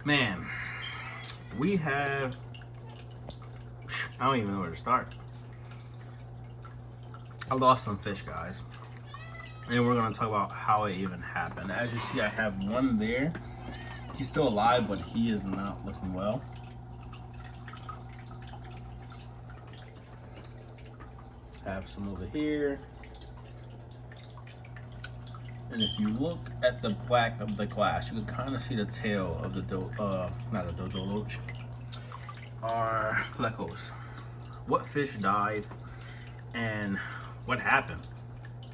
Man, we have, I don't even know where to start. I lost some fish, guys. And we're gonna talk about how it even happened. As you see, I have one there. He's still alive, but he is not looking well. Have some over here. And if you look at the black of the glass, you can kind of see the tail of the not the dojo loach, are plecos. What fish died and what happened?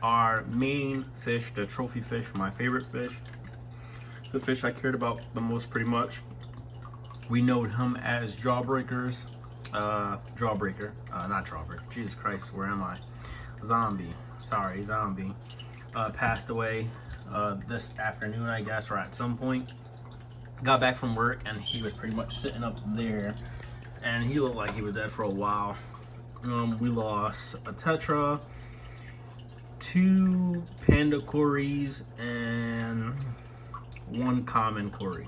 Our main fish, the trophy fish, my favorite fish, the fish I cared about the most pretty much. We know him as Jawbreaker, not Jawbreaker, Jesus Christ, where am I? Zombie, passed away this afternoon, I guess, or at some point. Got back from work and he was pretty much sitting up there and he looked like he was dead for a while. We lost a tetra, 2 panda cories, and 1 common cory.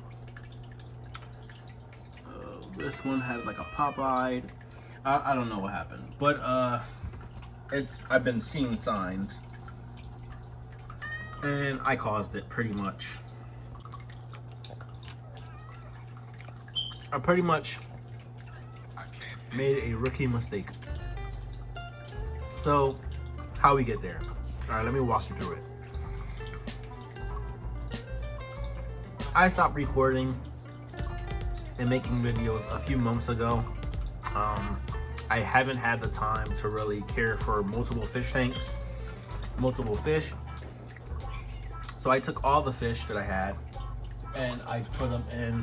This one had like a pop-eyed. I don't know what happened, but I've been seeing signs, and I caused it pretty much. I pretty much made a rookie mistake. So, how we get there? All right, let me walk you through it. I stopped recording and making videos a few months ago. I haven't had the time to really care for multiple fish tanks, multiple fish. So I took all the fish that I had and I put them in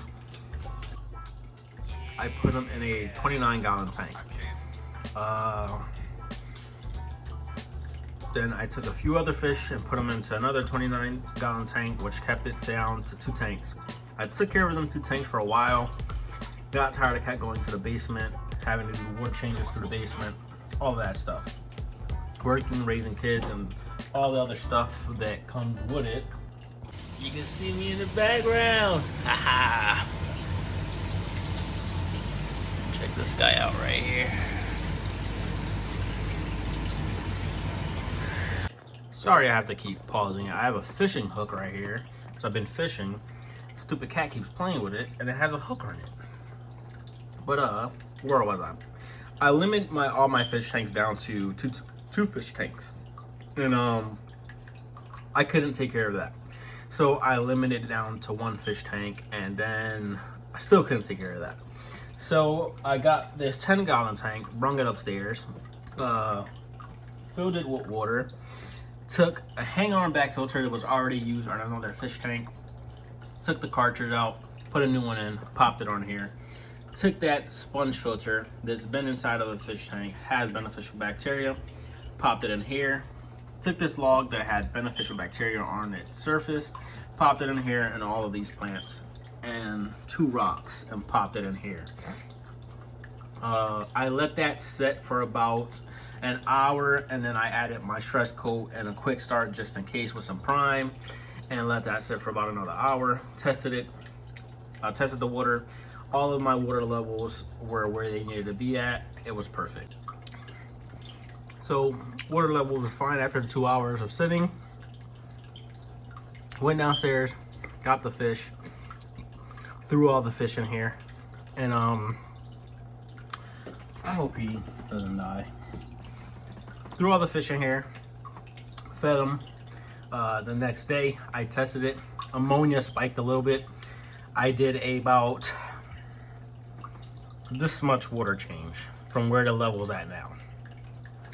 a 29-gallon tank. Then I took a few other fish and put them into another 29-gallon tank, which kept it down to 2 tanks. I took care of them 2 tanks for a while. Got tired. I kept going to the basement, having to do wood changes through the basement, all that stuff. Working, raising kids, and all the other stuff that comes with it. You can see me in the background. Haha. Check this guy out right here. Sorry I have to keep pausing. I have a fishing hook right here. So I've been fishing. Stupid cat keeps playing with it and it has a hook on it. But where was I? I limit all my fish tanks down to two fish tanks. And I couldn't take care of that. So I limited it down to 1 fish tank, and then I still couldn't take care of that. So I got this 10-gallon tank, brung it upstairs, filled it with water, took a hang-on back filter that was already used on another fish tank, took the cartridge out, put a new one in, popped it on here, took that sponge filter that's been inside of a fish tank, has beneficial bacteria, popped it in here, took this log that had beneficial bacteria on its surface, popped it in here, and all of these plants, and 2 rocks, and popped it in here. I let that sit for about an hour, and then I added my stress coat and a quick start just in case with some prime, and let that sit for about another hour. Tested it. I tested the water. All of my water levels were where they needed to be at. It was perfect. So water levels were fine after 2 hours of sitting. Went downstairs, got the fish, threw all the fish in here, and I hope he doesn't die. Threw all the fish in here, fed them. The next day I tested it. Ammonia spiked a little bit. I did about this much water change from where the level's at now,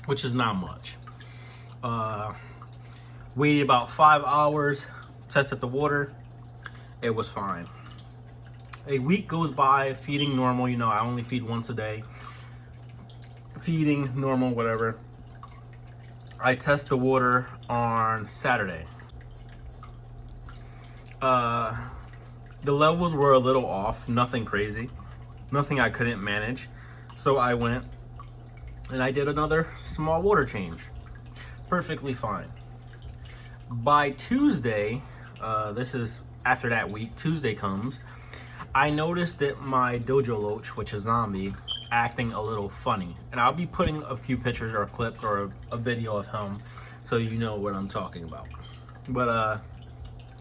which is not much. Waited about 5 hours, tested the water, it was fine. A week goes by, feeding normal, you know, I only feed once a day. Feeding normal, whatever. I test the water on Saturday. The levels were a little off, nothing crazy, nothing I couldn't manage. So I went and I did another small water change. Perfectly fine. By Tuesday, this is after that week, Tuesday comes, I noticed that my dojo loach, which is zombie, acting a little funny. And I'll be putting a few pictures or clips or a video of him so you know what I'm talking about. But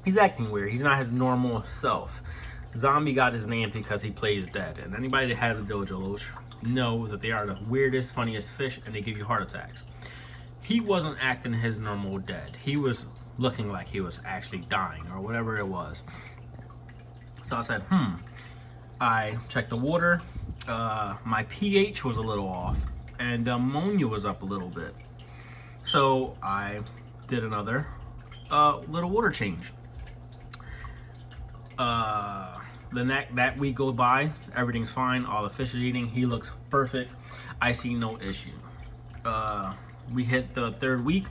he's acting weird. He's not his normal self. Zombie got his name because he plays dead. And anybody that has a dojo loach know that they are the weirdest, funniest fish, and they give you heart attacks. He wasn't acting his normal dead. He was looking like he was actually dying or whatever it was. So I said, I checked the water. My pH was a little off, and the ammonia was up a little bit. So I did another little water change. That week goes by, everything's fine. All the fish is eating. He looks perfect. I see no issue. We hit the third week.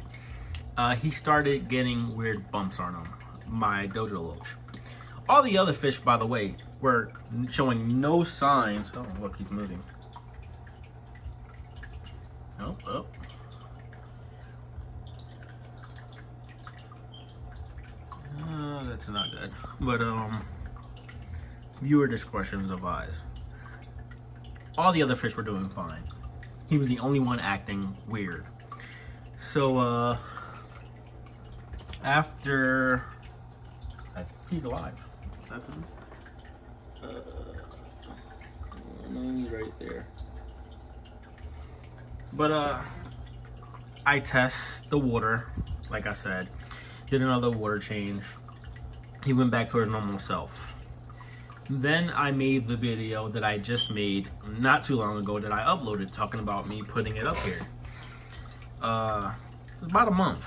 He started getting weird bumps on him. My dojo loach. All the other fish, by the way, were showing no signs. Oh, look, he's moving. Oh. That's not good. But viewer discretion is advised. All the other fish were doing fine. He was the only one acting weird. So after he's alive. Is that him? No, he's right there. But I test the water, like I said. Did another water change. He went back to his normal self. Then I made the video that I just made not too long ago that I uploaded talking about me putting it up here. It was about a month.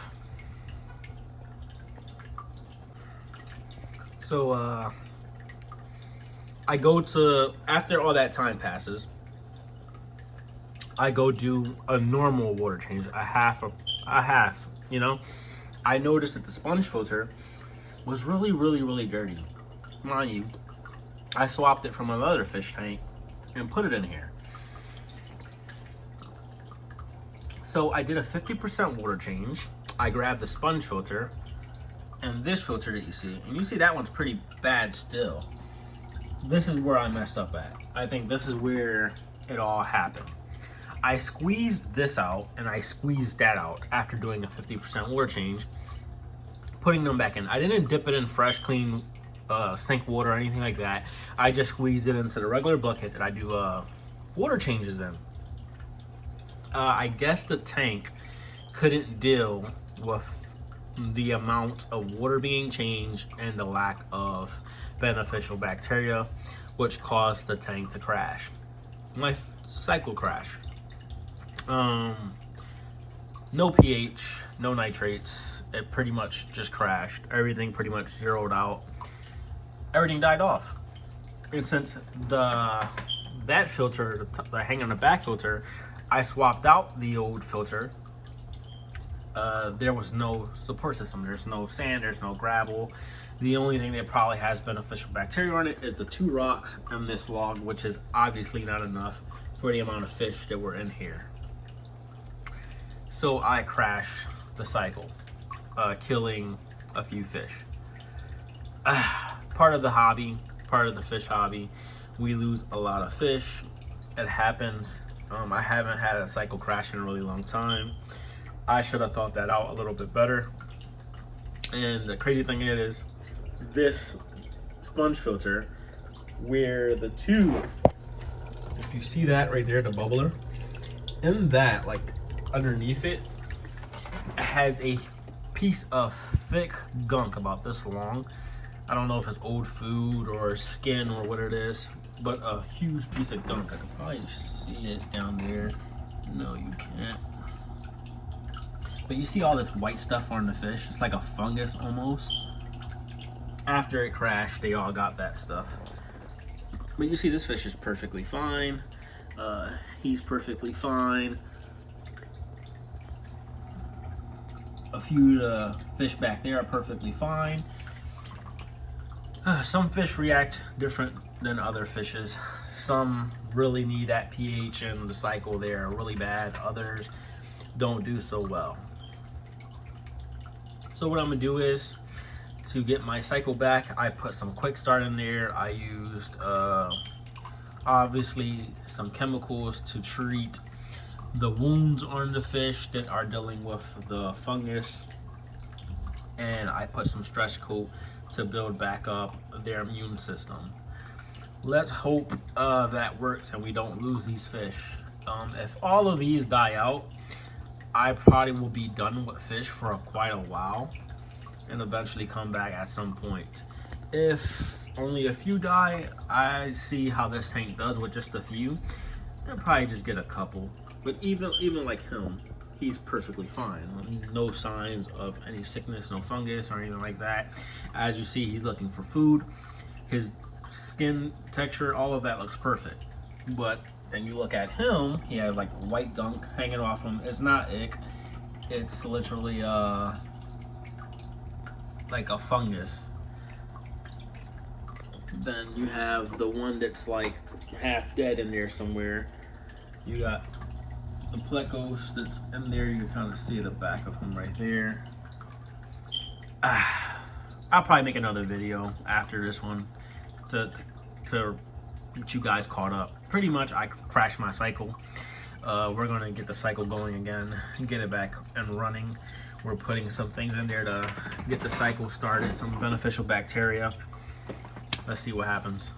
So I go to, after all that time passes, I go do a normal water change, a half, you know. I noticed that the sponge filter was really dirty. Mind you, I swapped it from another fish tank and put it in here. So I did a 50% water change. I grabbed the sponge filter and this filter that you see, and you see that one's pretty bad still. This is where I messed up at. I think this is where it all happened. I squeezed this out and I squeezed that out after doing a 50% water change, putting them back in. I didn't dip it in fresh, clean sink water or anything like that. I just squeezed it into the regular bucket that I do water changes in. I guess the tank couldn't deal with the amount of water being changed and the lack of beneficial bacteria, which caused the tank to crash. My cycle crashed. No pH, no nitrates. It pretty much just crashed. Everything pretty much zeroed out. Everything died off. And since that filter, the hang on the back filter, I swapped out the old filter. There was no support system. There's no sand, there's no gravel. The only thing that probably has beneficial bacteria on it is the 2 rocks and this log, which is obviously not enough for the amount of fish that were in here. So I crashed the cycle, killing a few fish. Part of the hobby, part of the fish hobby, we lose a lot of fish. It happens. I haven't had a cycle crash in a really long time. I should have thought that out a little bit better. And the crazy thing is, this sponge filter, where the tube, if you see that right there, the bubbler, in that, like underneath it, it has a piece of thick gunk about this long. I don't know if it's old food or skin or what it is, but a huge piece of gunk. I can probably see it down there. No, you can't. But you see all this white stuff on the fish? It's like a fungus almost. After it crashed, they all got that stuff. But you see this fish is perfectly fine. He's perfectly fine. A few fish back there are perfectly fine. Some fish react different than other fishes. Some really need that pH and the cycle there really bad. Others don't do so well. So what I'm gonna do is To get my cycle back, I put some quick start in there. I used obviously some chemicals to treat the wounds on the fish that are dealing with the fungus, and I put some stress coat to build back up their immune system. Let's hope that works and we don't lose these fish. If all of these die out, I probably will be done with fish for quite a while and eventually come back at some point. If only a few die, I see how this tank does with just a few. I'll probably just get a couple. But even like him, he's perfectly fine. No signs of any sickness, no fungus or anything like that. As you see, he's looking for food. His skin texture, all of that looks perfect. But then you look at him, he has like white gunk hanging off him. It's not ick. It's literally like a fungus. Then you have the one that's like half dead in there somewhere. You got the plecos that's in there. You can kind of see the back of him right there. I'll probably make another video after this one to get you guys caught up. Pretty much I crashed my cycle. We're gonna get the cycle going again and get it back and running. We're putting some things in there to get the cycle started, some beneficial bacteria. Let's see what happens.